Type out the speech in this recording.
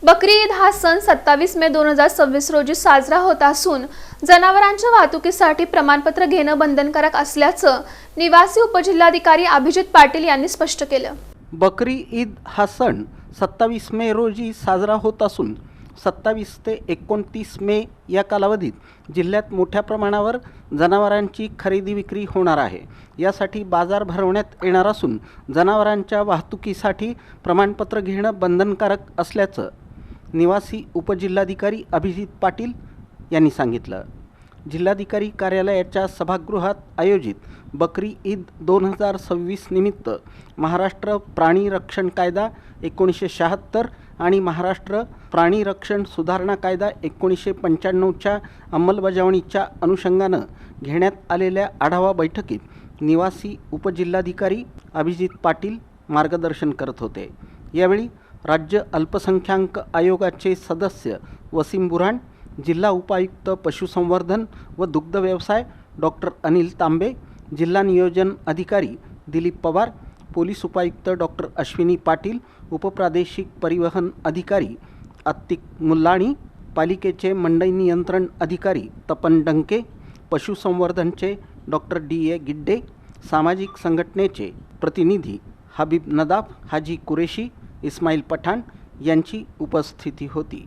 बकरी ईद हा सण 27 मे 2026 रोजी साजरा होत असून जनावरांच्या वाहतुकीसाठी प्रमाणपत्र घेणं बंधनकारक असल्याचं निवासी उपजिल्हाधिकारी अभिजित पाटील यांनी स्पष्ट केलं। बकरी ईद हा सण 27 मे रोजी साजरा होत असून 27 ते 29 मे या कालावधीत जिल्ह्यात मोठ्या प्रमाणावर जनावरांची खरेदी विक्री होणार आहे। यासाठी बाजार भरवण्यात येणार असून जनावरांच्या वाहतुकीसाठी प्रमाणपत्र घेणं बंधनकारक असल्याचं निवासी उपजिल्हाधिकारी अभिजित पाटील यांनी सांगितलं। जिल्हाधिकारी कार्यालयाच्या सभागृहात आयोजित बकरी ईद 2026 निमित्त महाराष्ट्र प्राणी रक्षण कायदा 1976 आणि महाराष्ट्र प्राणी रक्षण सुधारणा कायदा 1995च्या अंमलबजावणीच्या अनुषंगानं घेण्यात आलेल्या आढावा बैठकीत निवासी उपजिल्हाधिकारी अभिजित पाटील मार्गदर्शन करत होते। यावेळी राज्य अल्पसंख्याक आयोगाचे सदस्य वसीम बुरहान, जिल्हा उपायुक्त पशुसंवर्धन व दुग्ध व्यवसाय डॉक्टर अनिल तांबे, जिल्हा नियोजन अधिकारी दिलीप पवार, पोलीस उपायुक्त डॉक्टर अश्विनी पाटील, उपप्रादेशिक परिवहन अधिकारी आतिक मुल्लाणी, पालिकेचे मंडई नियंत्रण अधिकारी तपन डंके, पशुसंवर्धनचे डॉक्टर DA गिड्डे, सामाजिक संघटनेचे प्रतिनिधी हबीब नदाफ, हाजी कुरेशी, इस्माईल पठाण यांची उपस्थिती होती।